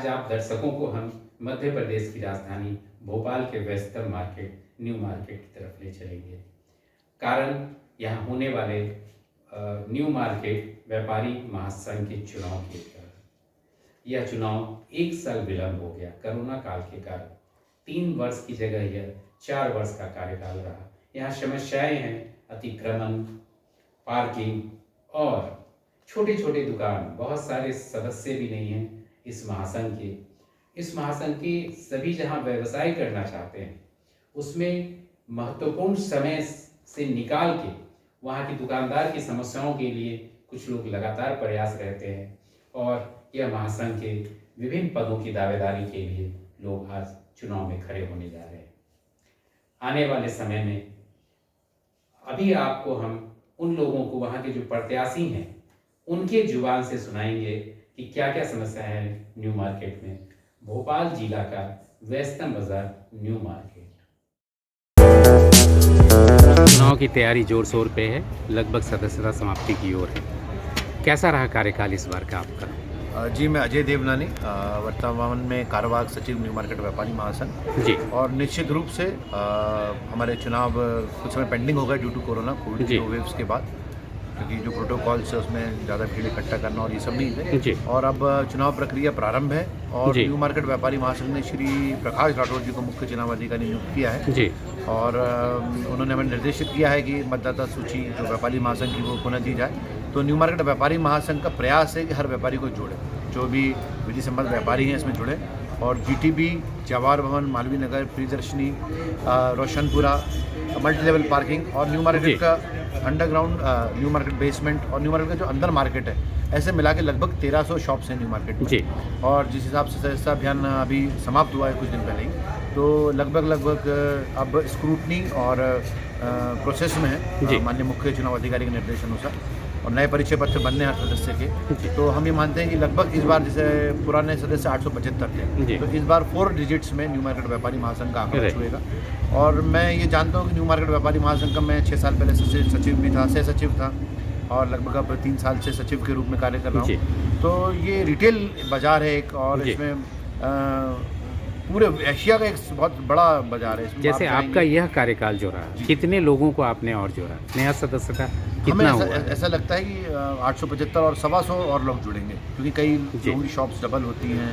आज आप दर्शकों को हम मध्य प्रदेश की राजधानी भोपाल के वेस्टर्न मार्केट, न्यू मार्केट की तरफ ले चलेंगे। कारण यहाँ होने वाले न्यू मार्केट व्यापारी महासंघ के चुनाव के कारण। यह चुनाव 1 साल विलंब हो गया कोरोना काल के कारण। 3 वर्ष की जगह यह 4 वर्ष का कार्यकाल रहा। यहाँ समस्याएं हैं अतिक्रमण, पार्किंग और छोटे छोटे दुकान। बहुत सारे सदस्य भी नहीं हैं इस महासंघ के। इस महासंघ के सभी जहाँ व्यवसाय करना चाहते हैं उसमें महत्वपूर्ण समय से निकाल के वहाँ की दुकानदार की समस्याओं के लिए कुछ लोग लगातार प्रयास रहते हैं और यह महासंघ के विभिन्न पदों की दावेदारी के लिए लोग आज चुनाव में खड़े होने जा रहे हैं। आने वाले समय में अभी आपको हम उन लोगों को, वहाँ के जो प्रत्याशी हैं, उनके जुबान से सुनाएंगे कि क्या क्या समस्या है न्यू मार्केट में। भोपाल जिला का वेस्टर्न बाजार न्यू मार्केट। चुनाव की तैयारी जोर शोर पे है, लगभग सदस्यता समाप्ति की ओर है। कैसा रहा कार्यकाल इस बार का आपका? जी, मैं अजय देवनानी, वर्तमान में कार्यवाहक सचिव न्यू मार्केट व्यापारी महासंघ जी। और निश्चित रूप से हमारे चुनाव कुछ समय पेंडिंग हो गए due to corona covid 2 waves के बाद, क्योंकि जो प्रोटोकॉल्स है उसमें ज़्यादा भीड़ इकट्ठा करना और ये सब नहीं थे। और अब चुनाव प्रक्रिया प्रारंभ है और न्यू मार्केट व्यापारी महासंघ ने श्री प्रकाश राठौर जी को मुख्य चुनाव अधिकारी नियुक्त किया है जी। और उन्होंने हमें निर्देशित किया है कि मतदाता सूची जो व्यापारी महासंघ की वो पुनः दी जाए। तो न्यू मार्केट व्यापारी महासंघ का प्रयास है कि हर व्यापारी को जोड़े, जो भी विधि सम्मत व्यापारी हैं इसमें जुड़े। और GTB, Jawahar Bhavan, Malviya Nagar, Priyadarshini, Roshanpura, multi level parking और न्यू मार्केट का अंडरग्राउंड, न्यू मार्केट बेसमेंट और न्यू मार्केट का जो अंदर मार्केट है, ऐसे मिला के लगभग 1300 शॉप्स हैं न्यू मार्केट में जी। और जिस हिसाब से सदस्यता अभियान अभी समाप्त हुआ है कुछ दिन पहले ही, तो लगभग अब स्क्रूटनी और प्रोसेस में है माननीय मुख्य चुनाव अधिकारी के निर्देश अनुसार। और नए परिचय पत्र बनने हैं हर सदस्य के। तो हम ये मानते हैं कि लगभग इस बार, जैसे पुराने सदस्य 875 थे, तो इस बार 4 डिजिट्स में न्यू मार्केट व्यापारी महासंघ का आंकड़ा छुएगा। और मैं ये जानता हूँ कि न्यू मार्केट व्यापारी महासंघ का मैं 6 साल पहले सचिव भी था, सह सचिव था और लगभग अब 3 साल से सचिव के रूप में कार्य कर रहा हूँ। तो ये रिटेल बाजार है एक, और इसमें पूरे एशिया का एक बहुत बड़ा बाजार है। जैसे आपका यह कार्यकाल जो रहा, कितने लोगों को आपने और जोड़ा? नया सदस्यता कितना हुआ? ऐसा लगता है कि 875 और 125 और लोग जुड़ेंगे, क्योंकि कई लोगों की शॉप्स डबल होती हैं,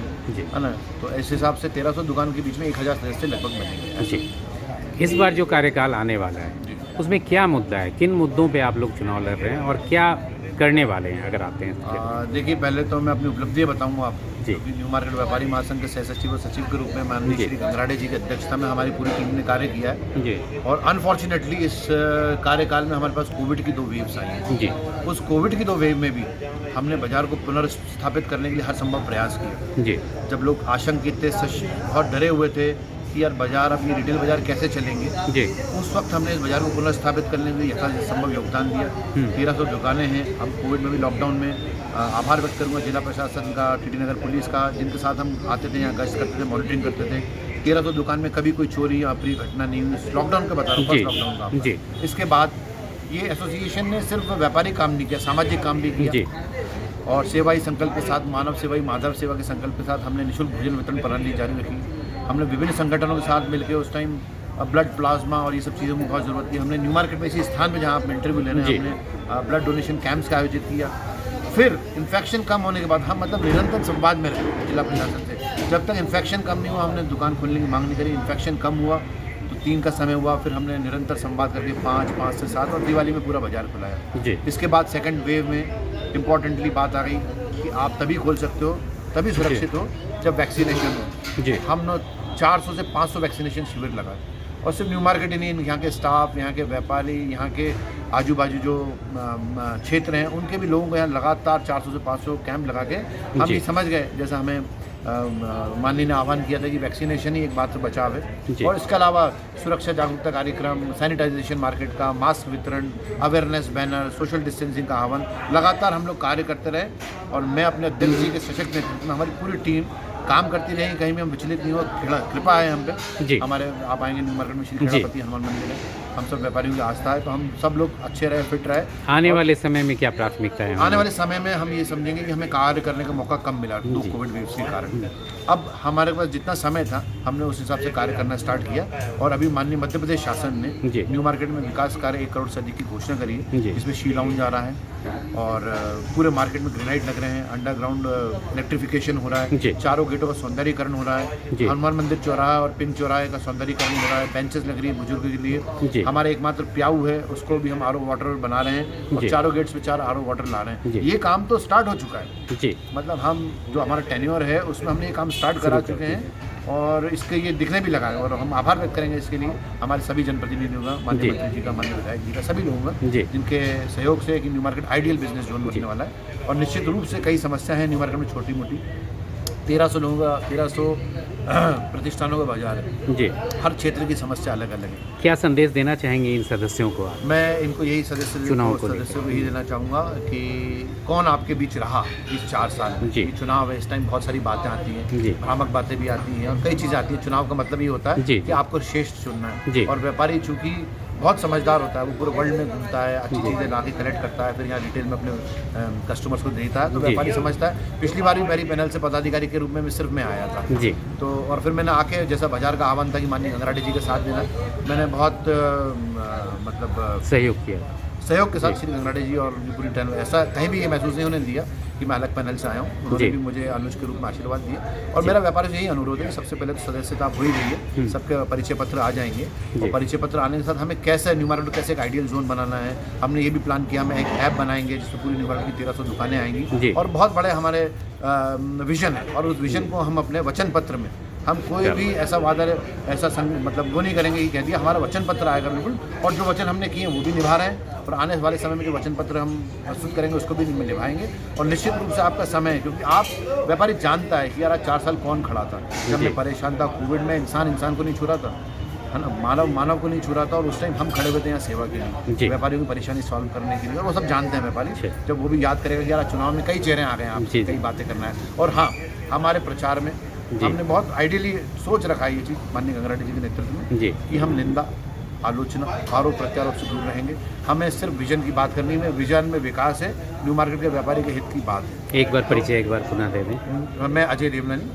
है ना। तो इस हिसाब से 1300 दुकान के बीच में 1000 सदस्य लगभग बनेंगे जी। इस बार जो कार्यकाल आने वाला है उसमें क्या मुद्दा है? किन मुद्दों पे आप लोग चुनाव लड़ रहे हैं और क्या करने वाले हैं अगर आते हैं? देखिए, पहले तो मैं अपनी उपलब्धियाँ बताऊंगा आपको, क्योंकि न्यू मार्केट व्यापारी महासंघ के सह सचिव और सचिव के रूप में माननीय श्री गंगराडे जी की अध्यक्षता में हमारी पूरी टीम ने कार्य किया है जी। और अनफॉर्चुनेटली इस कार्यकाल में हमारे पास कोविड की 2 वेव्स आई हैं जी। उस कोविड की 2 वेव में भी हमने बाजार को पुनर्स्थापित करने के लिए हर संभव प्रयास किया जी। जब लोग आशंकित थे, बहुत डरे हुए थे कि यार बाजार, अब ये रिटेल बाजार कैसे चलेंगे जी, उस वक्त हमने इस बाजार को पुनर्स्थापित करने के लिए यथासंभव योगदान दिया। 1300 दुकानें हैं। अब कोविड में भी, लॉकडाउन में आभार व्यक्त करूँगा जिला प्रशासन का, टीटी नगर पुलिस का, जिनके साथ हम आते थे, यहाँ गश्त करते थे, मॉनिटरिंग करते थे। 1300 दुकान में कभी कोई चोरी या अप्रिय घटना नहीं हुई। लॉकडाउन का बता रहा हूँ, फर्स्ट लॉकडाउन का। इसके बाद ये एसोसिएशन ने सिर्फ व्यापारिक काम नहीं किया, सामाजिक काम भी किया। और सेवा ही संकल्प के साथ, मानव सेवा ही माधव सेवा के संकल्प के साथ हमने निःशुल्क भोजन वितरण प्रणाली जारी रखी। हमने विभिन्न संगठनों के साथ मिलकर उस टाइम ब्लड प्लाज्मा और ये सब चीज़ों की बहुत ज़रूरत थी। हमने न्यू मार्केट में इसी स्थान पे, जहाँ आप इंटरव्यू लेने, हमने ब्लड डोनेशन कैंप्स का आयोजित किया। फिर इन्फेक्शन कम होने के बाद हम निरंतर संवाद में रहे जिला प्रशासन से। जब तक इन्फेक्शन कम नहीं हुआ, हमने दुकान खोलने की मांग नहीं करी। इन्फेक्शन कम हुआ तो 3 का समय हुआ, फिर हमने निरंतर संवाद करके 5 से 7 और दिवाली में पूरा बाजार खुलाया। इसके बाद सेकेंड वेव में इम्पॉर्टेंटली बात आ गई कि आप तभी खोल सकते हो, तभी सुरक्षित हो जब वैक्सीनेशन हो जी। हमने 400 से 500 वैक्सीनेशन शिविर लगाए। और सिर्फ न्यू मार्केट ही नहीं, यहाँ के स्टाफ, यहाँ के व्यापारी, यहाँ के आजू बाजू जो क्षेत्र हैं, उनके भी लोगों को यहाँ लगातार 400 से 500 कैंप लगा के हम ये समझ गए, जैसा हमें माननीय ने आह्वान किया था कि वैक्सीनेशन ही एक बात से बचाव है। और इसके अलावा सुरक्षा जागरूकता कार्यक्रम, सैनिटाइजेशन मार्केट का, मास्क वितरण, अवेयरनेस बैनर, सोशल डिस्टेंसिंग का आह्वान, लगातार हम लोग कार्य करते रहे। और मैं अपने अध्यक्ष जी के सशक्त नेतृत्व में हमारी पूरी टीम काम करती रही, कहीं भी हम विचलित नहीं हो। कृपा है हम पे जी। हमारे, आप आएंगे न्यू मार्केट में, श्री खेड़ापति हनुमान मंदिर है, हम सब व्यापारियों की आस्था है, तो हम सब लोग अच्छे रहे, फिट रहे। आने वाले समय में क्या प्राथमिकता है? आने वाले समय में हम ये समझेंगे कि हमें कार्य करने का मौका कम मिला दो कोविड वेव के कारण। अब हमारे पास जितना समय था हमने उस हिसाब से कार्य करना स्टार्ट किया, और अभी माननीय मध्य प्रदेश शासन ने न्यू मार्केट में विकास कार्य 1 करोड़ से अधिक की घोषणा करी है, जिसमें शी लाउंज आ रहा है और पूरे मार्केट में ग्रेनाइट लग रहे हैं, अंडरग्राउंड इलेक्ट्रिफिकेशन हो रहा है, चारों गेटों का सौंदर्यीकरण हो रहा है, हनुमान मंदिर चौराहा और पिंक चौराहे का सौंदर्यीकरण हो रहा है, बेंचेस लग रही है बुजुर्ग के लिए। हमारे एकमात्र प्याऊ है उसको भी हम आरओ वाटर बना रहे हैं, और चारों गेट्स पे 4 आरओ वाटर ला रहे हैं। ये काम तो स्टार्ट हो चुका है जी, मतलब हम जो हमारा टेन्योर है उसमें हमने ये काम स्टार्ट करा चुके हैं, और इसके ये दिखने भी लगा है, और हम आभार व्यक्त करेंगे इसके लिए हमारे सभी जनप्रतिनिधियों का, माननीय मंत्री जी का, माननीय विधायक जी का, सभी लोगों का, जिनके सहयोग से कि new market ideal business zone बनने वाला है। और निश्चित रूप से कई समस्या हैं न्यू मार्केट में, छोटी मोटी 1300 लोगों का 1300 प्रतिष्ठानों का बाजार है जी, हर क्षेत्र की समस्या अलग अलग है। क्या संदेश देना चाहेंगे इन सदस्यों को आप? मैं इनको यही सदस्यों को यही देना चाहूँगा कि कौन आपके बीच रहा इस 4 साल में। चुनाव है, इस टाइम बहुत सारी बातें आती हैं, भ्रामक बातें भी आती हैं, और कई चीज़ें आती हैं। चुनाव का मतलब ये होता है कि आपको श्रेष्ठ चुनना है, और व्यापारी चूँकि बहुत समझदार होता है, वो पूरे वर्ल्ड में घूमता है, अच्छी चीज़ें ला के कलेक्ट करता है, फिर यहाँ रिटेल में अपने कस्टमर्स को देता है, तो व्यापारी समझता है। पिछली बार भी मेरी पैनल से पदाधिकारी के रूप में सिर्फ मैं आया था जी, तो और फिर मैंने आके जैसा बाजार का आह्वान था कि माननीय गंगराडे जी के साथ देना, मैंने बहुत मतलब सहयोग के साथ श्री गंगराडे जी और पूरी टैन, ऐसा कहीं भी ये महसूस नहीं होने दिया कि मैं अलग पैनल से आया हूँ। उन्होंने भी मुझे अनुज के रूप में आशीर्वाद दिया, और मेरा व्यापारी से यही अनुरोध है कि सबसे पहले तो सदस्यता हो ही रही है, सबके परिचय पत्र आ जाएंगे, और परिचय पत्र आने के साथ हमें कैसे न्यू मार्केट कैसे एक आइडियल जोन बनाना है, हमने ये भी प्लान किया, हम एक ऐप बनाएंगे जिसमें पूरी न्यू मार्केट की 1300 दुकानें आएंगी, और बहुत बड़े हमारे विजन है, और उस विजन को हम अपने वचन पत्र में, हम कोई भी ऐसा वादा ऐसा मतलब वो नहीं करेंगे कि कह दिया, हमारा वचन पत्र आएगा बिल्कुल, और जो वचन हमने किए वो भी निभा रहे हैं, और आने वाले समय में जो वचन पत्र हम प्रस्तुत करेंगे उसको भी निभाएंगे। और निश्चित रूप से आपका समय है, क्योंकि आप व्यापारी जानता है कि यार 4 साल कौन खड़ा था, जब मैं परेशान था कोविड में, इंसान को नहीं छू रहा था, है ना, मानव को नहीं छू रहा था, और उस टाइम हम खड़े हुए थे यहाँ सेवा के लिए, व्यापारियों की परेशानी सॉल्व करने के लिए, और वो सब जानते हैं व्यापारी। जब वो भी याद करेगा कि यार चुनाव में कई चेहरे आ गए हैं, आपसे कई बातें करना है। और हाँ, हमारे प्रचार में हमने बहुत आइडियली सोच रखा है ये चीज़ माननीय गंगराडे जी के नेतृत्व में कि हम निंदा, आलोचना, आरोप प्रत्यारोप से दूर रहेंगे। हमें सिर्फ विजन की बात करनी है, विजन में विकास है, न्यू मार्केट के व्यापारी के हित की बात है। एक बार परिचय एक बार पुनः दे दें। मैं अजय देवलानी,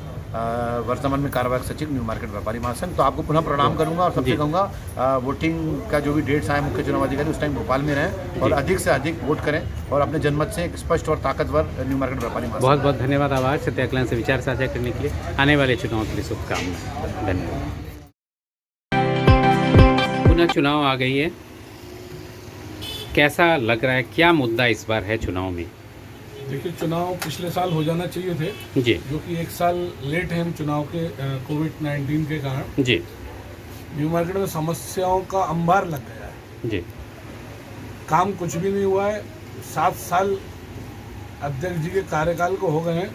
वर्तमान में कार्यवाहक सचिव न्यू मार्केट व्यापारी महासंघ। तो आपको पुनः प्रणाम करूंगा, और सबसे कहूँगा वोटिंग का जो भी डेट्स आए मुख्य चुनाव अधिकारी उस टाइम भोपाल में रहें, और अधिक से अधिक वोट करें, और अपने जनमत से एक स्पष्ट और ताकतवर न्यू मार्केट व्यापारी महासंघ। बहुत बहुत धन्यवाद, आभार सत्य आकलन से विचार साझा करने के लिए। आने वाले चुनाव के लिए शुभकामनाएं। धन्यवाद। पुनः चुनाव आ गई है, कैसा लग रहा है, क्या मुद्दा इस बार है चुनाव में? देखिए, चुनाव पिछले साल हो जाना चाहिए थे जी, जो कि 1 साल लेट है हम चुनाव के कोविड-19 के कारण जी। न्यू मार्केट में समस्याओं का अंबार लग गया है जी, काम कुछ भी नहीं हुआ है। 7 साल अध्यक्ष जी के कार्यकाल को हो गए हैं।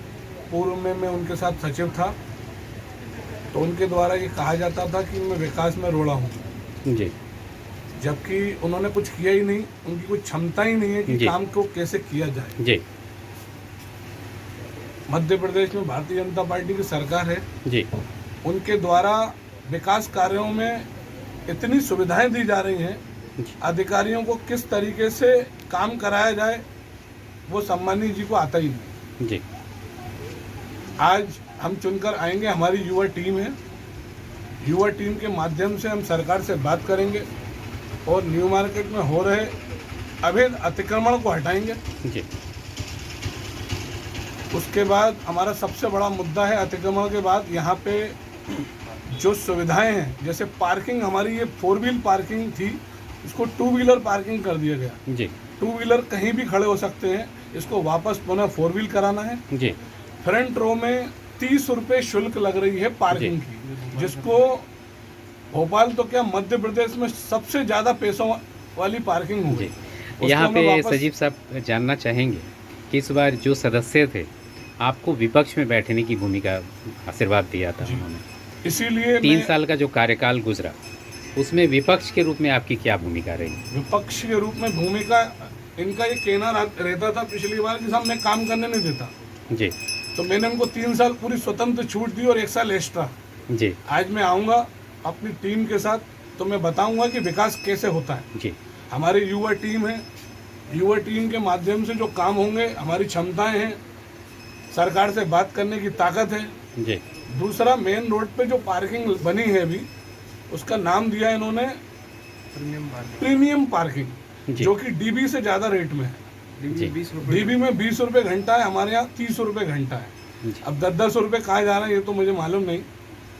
पूर्व में मैं उनके साथ सचिव था, तो उनके द्वारा ये कहा जाता था कि मैं विकास में रोड़ा हूँ जी, जबकि उन्होंने कुछ किया ही नहीं, उनकी कोई क्षमता ही नहीं है कि काम को कैसे किया जाए जी। मध्य प्रदेश में भारतीय जनता पार्टी की सरकार है जी, उनके द्वारा विकास कार्यों में इतनी सुविधाएं दी जा रही हैं, अधिकारियों को किस तरीके से काम कराया जाए वो सम्मानी जी को आता ही नहीं जी। आज हम चुनकर आएंगे, हमारी युवा टीम है, युवा टीम के माध्यम से हम सरकार से बात करेंगे और न्यू मार्केट में हो रहे अवैध अतिक्रमण को हटाएंगे जी। उसके बाद हमारा सबसे बड़ा मुद्दा है, अतिक्रमण के बाद यहाँ पे जो सुविधाएं हैं, जैसे पार्किंग, हमारी ये 4 व्हील पार्किंग थी, इसको 2 व्हीलर पार्किंग कर दिया गया जी। 2 व्हीलर कहीं भी खड़े हो सकते हैं, इसको वापस पुनः 4 व्हील कराना है जी। फ्रंट रो में 30 रुपये शुल्क लग रही है पार्किंग की, जिसको भोपाल तो क्या मध्य प्रदेश में सबसे ज़्यादा पैसों वाली पार्किंग हुई। यहाँ पे सजीव साहब जानना चाहेंगे कि इस बार जो सदस्य थे आपको विपक्ष में बैठने की भूमिका आशीर्वाद दिया था उन्होंने, इसीलिए 3 साल का जो कार्यकाल गुजरा उसमें विपक्ष के रूप में आपकी क्या भूमिका रही? विपक्ष के रूप में भूमिका इनका ये कहना रहता था पिछली बार कि साहब मैं काम करने नहीं देता जी, तो मैंने उनको 3 साल पूरी स्वतंत्र छूट दी और 1 साल एक्स्ट्रा जी। आज मैं आऊँगा अपनी टीम के साथ, तो मैं बताऊंगा कि विकास कैसे होता है। जी हमारी युवा टीम है, युवा टीम के माध्यम से जो काम होंगे, हमारी क्षमताएं हैं, सरकार से बात करने की ताकत है। जी दूसरा, मेन रोड पे जो पार्किंग बनी है अभी, उसका नाम दिया है इन्होंने प्रीमियम पार्किंग, जी। जो कि डीबी से ज़्यादा रेट में है। जी डीबी में 20 रुपये घंटा है, हमारे यहाँ 30 रुपये घंटा है। जी। अब 10-10 रुपये कहाँ जा रहे हैं ये तो मुझे मालूम नहीं,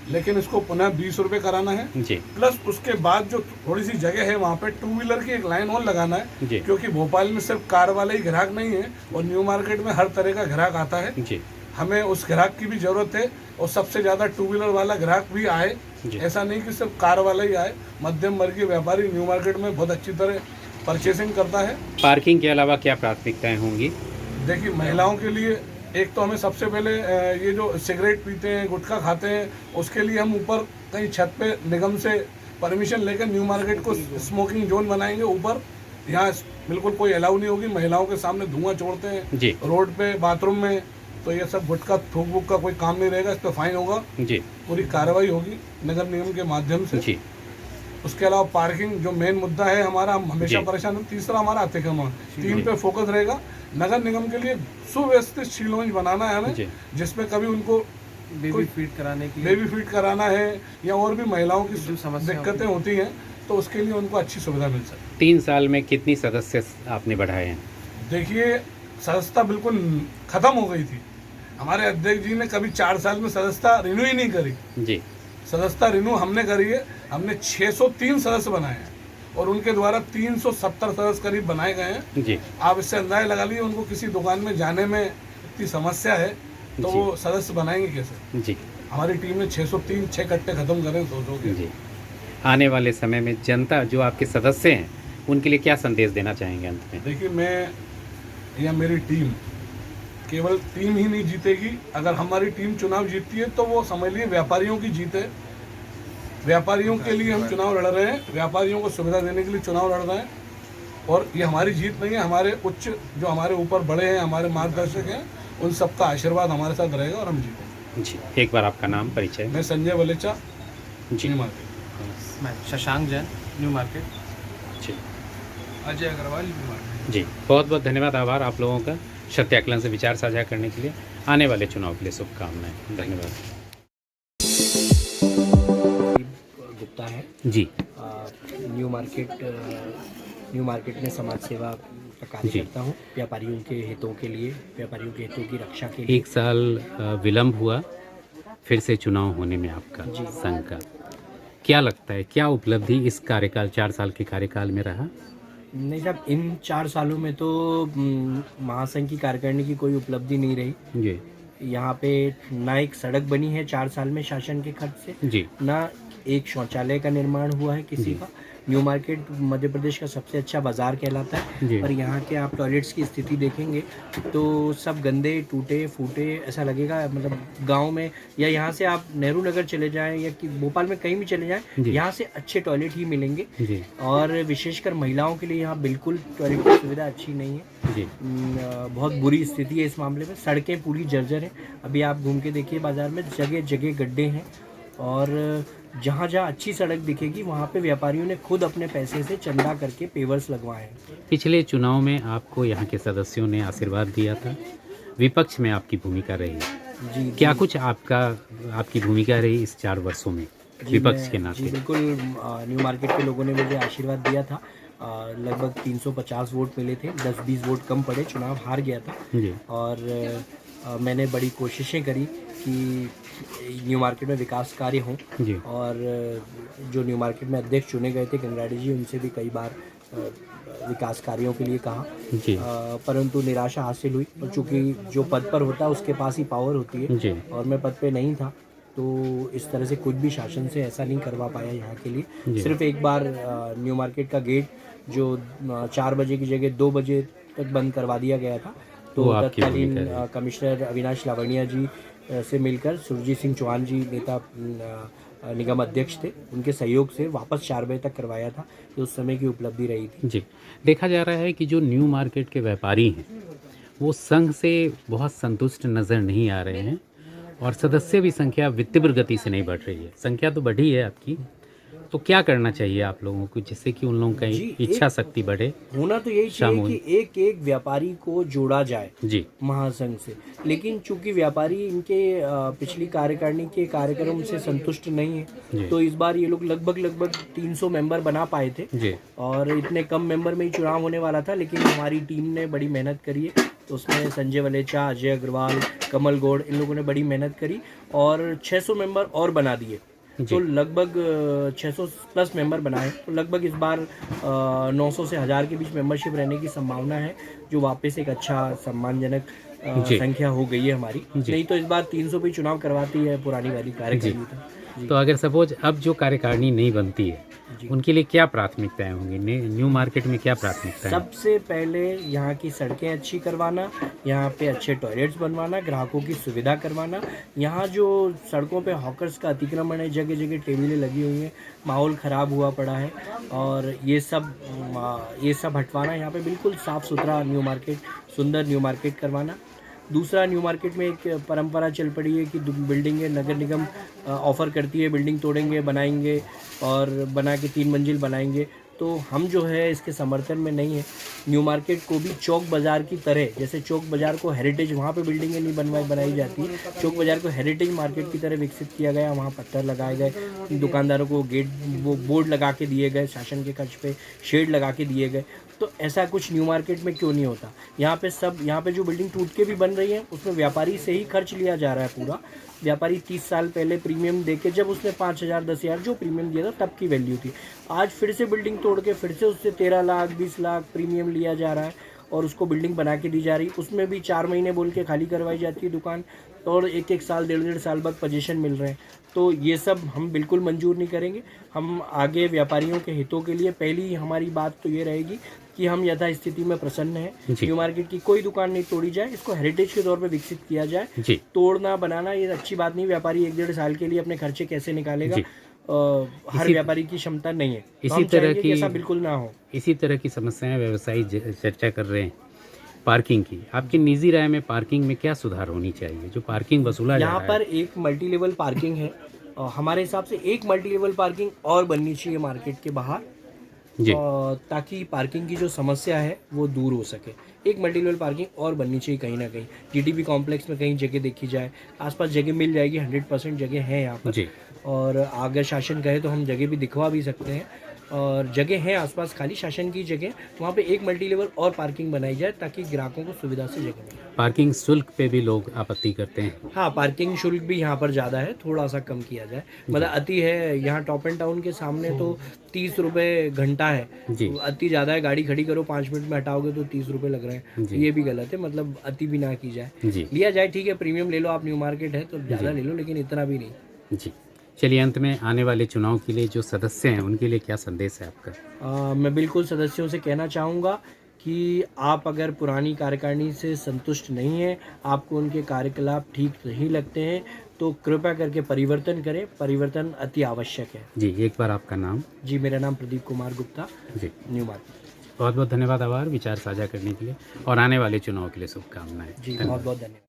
लेकिन इसको पुनः 20 रुपये कराना है। जी प्लस उसके बाद जो थोड़ी सी जगह है वहाँ पे 2 व्हीलर की एक लाइन और लगाना है, जी। क्योंकि भोपाल में सिर्फ कार वाला ही ग्राहक नहीं है और न्यू मार्केट में हर तरह का ग्राहक आता है। जी हमें उस ग्राहक की भी जरूरत है और सबसे ज़्यादा 2 व्हीलर वाला ग्राहक भी आए। जी। ऐसा नहीं कि सिर्फ कार वाला ही आए, मध्यम वर्गीय व्यापारी न्यू मार्केट में बहुत अच्छी तरह परचेसिंग करता है। पार्किंग के अलावा क्या प्राथमिकताएं होंगी? देखिए, महिलाओं के लिए एक तो हमें सबसे पहले ये जो सिगरेट पीते हैं, गुटखा खाते हैं, उसके लिए हम ऊपर कहीं छत पे निगम से परमिशन लेकर न्यू मार्केट को स्मोकिंग जोन बनाएंगे। ऊपर यहाँ बिल्कुल कोई अलाउ नहीं होगी, महिलाओं के सामने धुआं छोड़ते हैं जी रोड पे, बाथरूम में, तो ये सब गुटखा थूक वूक का कोई काम नहीं रहेगा, इस पर फाइन होगा, जी पूरी कार्रवाई होगी नगर निगम के माध्यम से। जी उसके अलावा पार्किंग जो मेन मुद्दा है हमारा, हम हमेशा जी। परेशान हैं। तीसरा हमारा अतिक्रमण, 3 पे फोकस रहेगा। नगर निगम के लिए सुव्यवस्थित शीलोंज बनाना है हमें, जी। जिसमें कभी उनको बेबी फीड कराने के लिए बेबी फीड कराना है या और भी महिलाओं की दिक्कतें होती हैं, तो उसके लिए उनको अच्छी सुविधा मिल सके। 3 साल में कितनी सदस्य आपने बढ़ाए हैं? देखिए, सदस्यता बिल्कुल खत्म हो गई थी। हमारे अध्यक्ष जी ने कभी 4 साल में सदस्यता रिन्यू ही नहीं करी। जी सदस्यता रिन्यू हमने करी है, हमने 603 सदस्य बनाए हैं और उनके द्वारा 370 सदस्य करीब बनाए गए हैं। जी आप इससे अंदाजा लगा लीजिए, उनको किसी दुकान में जाने में इतनी समस्या है तो जी। वो सदस्य बनाएंगे कैसे? जी हमारी टीम ने 603 6 कट्टे खत्म करें सोचोगे। जी। आने वाले समय में जनता जो आपके सदस्य हैं उनके लिए क्या संदेश देना चाहेंगे अंत में? देखिए, मैं या मेरी टीम, केवल टीम ही नहीं जीतेगी। अगर हमारी टीम चुनाव जीतती है तो वो समझ लीजिए व्यापारियों की जीत है। व्यापारियों के लिए हम चुनाव लड़ रहे हैं, व्यापारियों को सुविधा देने के लिए चुनाव लड़ रहे हैं और ये हमारी जीत नहीं है। हमारे उच्च जो हमारे ऊपर बड़े हैं, हमारे मार्गदर्शक हैं, उन सबका आशीर्वाद हमारे साथ रहेगा और हम जीतेंगे। जी एक बार आपका नाम परिचय। मैं संजय वलेचा, जी न्यू मार्केट। मैं शशांक जैन, न्यू मार्केट। जी अजय अग्रवाल, न्यू मार्केट। जी बहुत बहुत धन्यवाद, आभार आप लोगों का सत्याकलन से विचार साझा करने के लिए। आने वाले चुनाव के लिए शुभकामनाएं। धन्यवाद। गुप्ता है। जी न्यू मार्केट में समाज सेवा का कार्य जी। करता हूँ, व्यापारियों के हितों के लिए, व्यापारियों के हितों की रक्षा के लिए। 1 साल विलम्ब हुआ, फिर से चुनाव होने में आपका जी। संघ का क्या लगता है, क्या उपलब्धि इस कार्यकाल 4 साल के कार्यकाल में रहा? नहीं साहब, इन 4 सालों में तो महासंघ की कार्यकारिणी की कोई उपलब्धि नहीं रही। जी यहाँ पे ना एक सड़क बनी है 4 साल में शासन के खर्च से, जी ना एक शौचालय का निर्माण हुआ है किसी जी। का। न्यू मार्केट मध्य प्रदेश का सबसे अच्छा बाजार कहलाता जी। है, और यहाँ के आप टॉयलेट्स की स्थिति देखेंगे तो सब गंदे, टूटे फूटे, ऐसा लगेगा मतलब गांव में, या यहाँ से आप नेहरू नगर चले जाएं या कि भोपाल में कहीं भी चले जाएं, जी। यहाँ से अच्छे टॉयलेट ही मिलेंगे। जी और विशेषकर महिलाओं के लिए यहाँ बिल्कुल टॉयलेट की सुविधा अच्छी नहीं है। जी बहुत बुरी स्थिति है इस मामले में। सड़कें पूरी जर्जर हैं, अभी आप घूम के देखिए बाज़ार में जगह जगह गड्ढे हैं, और जहाँ जहाँ अच्छी सड़क दिखेगी वहाँ पे व्यापारियों ने खुद अपने पैसे से चंदा करके पेवर्स लगवाए हैं। पिछले चुनाव में आपको यहाँ के सदस्यों ने आशीर्वाद दिया था, विपक्ष में आपकी भूमिका रही, जी क्या कुछ आपकी भूमिका रही इस 4 वर्षों में विपक्ष के जी नाते? बिल्कुल। न्यू मार्केट के लोगों ने मुझे आशीर्वाद दिया था। लगभग 350 वोट मिले थे, 10-20 वोट कम पड़े, चुनाव हार गया था। जी और मैंने बड़ी कोशिशें करी कि न्यू मार्केट में विकास कार्य हों, जी और जो न्यू मार्केट में अध्यक्ष चुने गए थे गंगराड़े जी, उनसे भी कई बार विकास कार्यों के लिए कहा, जी परंतु निराशा हासिल हुई। और चूँकि जो पद पर होता है उसके पास ही पावर होती है, जी और मैं पद पे नहीं था, तो इस तरह से कुछ भी शासन से ऐसा नहीं करवा पाया यहाँ के जी। लिए। सिर्फ एक बार न्यू मार्केट का गेट जो 4 बजे की जगह 2 बजे तक बंद करवा दिया गया था, तो वो आपकी तत्कालीन भूमिका रही। कमिश्नर अविनाश लावणिया जी से मिलकर सुरजीत सिंह चौहान जी नेता निगम अध्यक्ष थे, उनके सहयोग से वापस 4 बजे तक करवाया था। तो उस समय की उपलब्धि रही थी। जी देखा जा रहा है कि जो न्यू मार्केट के व्यापारी हैं वो संघ से बहुत संतुष्ट नज़र नहीं आ रहे हैं, और सदस्य भी संख्या वित्तीय गति से नहीं बढ़ रही है। संख्या तो बढ़ी है आपकी, तो क्या करना चाहिए आप लोगों को जिससे कि उन लोगों जी, की इच्छा शक्ति बढ़े? होना तो यही चाहिए कि एक एक व्यापारी को जोड़ा जाए जी महासंघ से। लेकिन चूंकि व्यापारी इनके पिछली कार्यकारिणी के कार्यक्रम से संतुष्ट नहीं जी। है, तो इस बार ये लोग लगभग 300 मेंबर बना पाए थे जी और इतने कम मेंबर में ही चुनाव होने वाला था। लेकिन हमारी टीम ने बड़ी मेहनत करी है, तो उसमें संजय वलेचा, अजय अग्रवाल, कमल गौड़, इन लोगों ने बड़ी मेहनत करी और 600 मेंबर और बना दिए। तो लगभग 600 प्लस मेंबर बनाए, तो लगभग इस बार 900 से 1000 के बीच मेंबरशिप रहने की संभावना है, जो वापस एक अच्छा सम्मानजनक संख्या हो गई है हमारी। नहीं तो इस बार 300 पे चुनाव करवाती है पुरानी वाली कार्यकारिणी। तो अगर सपोज अब जो कार्यकारिणी नहीं बनती है उनके लिए क्या प्राथमिकताएं होंगी? न्यू मार्केट में क्या प्राथमिकताएं? सबसे पहले यहाँ की सड़कें अच्छी करवाना, यहाँ पे अच्छे टॉयलेट्स बनवाना, ग्राहकों की सुविधा करवाना। यहाँ जो सड़कों पे हॉकर्स का अतिक्रमण है, जगह जगह टेबलें लगी हुई हैं, माहौल ख़राब हुआ पड़ा है, और ये सब हटवाना। यहाँ पे बिल्कुल साफ़ सुथरा न्यू मार्केट, सुंदर न्यू मार्केट करवाना। दूसरा, न्यू मार्केट में एक परंपरा चल पड़ी है कि बिल्डिंगें नगर निगम ऑफ़र करती है, बिल्डिंग तोड़ेंगे, बनाएंगे और बना के 3 मंजिल बनाएंगे। तो हम जो है इसके समर्थन में नहीं है। न्यू मार्केट को भी चौक बाज़ार की तरह, जैसे चौक बाज़ार को हेरिटेज, वहाँ पे बिल्डिंगें नहीं बनाई जाती, चौक बाज़ार को हेरिटेज मार्केट की तरह विकसित किया गया। वहाँ पत्थर लगाए गए, दुकानदारों को वो बोर्ड लगा के दिए गए, शासन के खर्च पे शेड लगा के दिए गए। तो ऐसा कुछ न्यू मार्केट में क्यों नहीं होता? यहाँ पे जो बिल्डिंग टूट के भी बन रही है, उसमें व्यापारी से ही खर्च लिया जा रहा है पूरा। व्यापारी 30 साल पहले प्रीमियम देके, जब उसने 5000 10,000 जो प्रीमियम दिया था तब की वैल्यू थी, आज फिर से बिल्डिंग तोड़ के फिर से उससे 13 लाख 20 लाख प्रीमियम लिया जा रहा है और उसको बिल्डिंग बना के दी जा रही। उसमें भी 4 महीने बोल के खाली करवाई जाती है दुकान, और 1-1 साल 1.5 साल बाद पोजीशन मिल रहे हैं। तो ये सब हम बिल्कुल मंजूर नहीं करेंगे। हम आगे व्यापारियों के हितों के लिए, पहली हमारी बात तो ये रहेगी कि हम यथा स्थिति में प्रसन्न हैं। न्यू मार्केट की कोई दुकान नहीं तोड़ी जाए, इसको हेरिटेज के तौर पे विकसित किया जाए। तोड़ना बनाना ये अच्छी बात नहीं। व्यापारी 1-1.5 साल के लिए अपने खर्चे कैसे निकालेगा? हर व्यापारी की क्षमता नहीं है। इसी तरह की ऐसा बिल्कुल ना हो। इसी तरह की समस्याएं व्यवसायी चर्चा कर रहे हैं पार्किंग की। आपकी निजी राय में पार्किंग में क्या सुधार होनी चाहिए? जो पार्किंग वसूला जा रहा है, यहाँ पर एक मल्टी लेवल पार्किंग है, हमारे हिसाब से एक मल्टी लेवल पार्किंग और बननी चाहिए मार्केट के बाहर, ताकि पार्किंग की जो समस्या है वो दूर हो सके। एक मल्टी लेवल पार्किंग और बननी चाहिए कहीं ना कहीं। जीटीबी कॉम्प्लेक्स में कहीं जगह देखी जाए, आसपास जगह मिल जाएगी, 100% जगह है यहाँ पर। और अगर शासन कहे तो हम जगह भी दिखवा भी सकते हैं, और जगह है आसपास खाली शासन की जगह, वहाँ पे एक मल्टी लेवल और पार्किंग बनाई जाए ताकि ग्राहकों को सुविधा से जगह मिले। पार्किंग शुल्क पे भी लोग आपत्ति करते हैं। हाँ, पार्किंग शुल्क भी यहाँ पर ज़्यादा है, थोड़ा सा कम किया जाए। मतलब अति है, यहाँ टॉप एंड टाउन के सामने तो 30 रुपये घंटा है, अति ज़्यादा है। गाड़ी खड़ी करो 5 मिनट में हटाओगे तो 30 रुपये लग रहे हैं, ये भी गलत है। मतलब अति भी ना की जाए, लिया जाए ठीक है, प्रीमियम ले लो आप, न्यू मार्केट है तो ज़्यादा ले लो, लेकिन इतना भी नहीं। जी चलिए, अंत में आने वाले चुनाव के लिए जो सदस्य हैं उनके लिए क्या संदेश है आपका? मैं बिल्कुल सदस्यों से कहना चाहूँगा कि आप अगर पुरानी कार्यकारिणी से संतुष्ट नहीं हैं, आपको उनके कार्यकलाप ठीक नहीं लगते हैं, तो कृपया करके परिवर्तन करें। परिवर्तन अति आवश्यक है। जी, एक बार आपका नाम? जी, मेरा नाम प्रदीप कुमार गुप्ता, जी, न्यू मार्केट। बहुत बहुत धन्यवाद, आभार विचार साझा करने के लिए, और आने वाले चुनाव के लिए शुभकामनाएं। जी, बहुत बहुत धन्यवाद।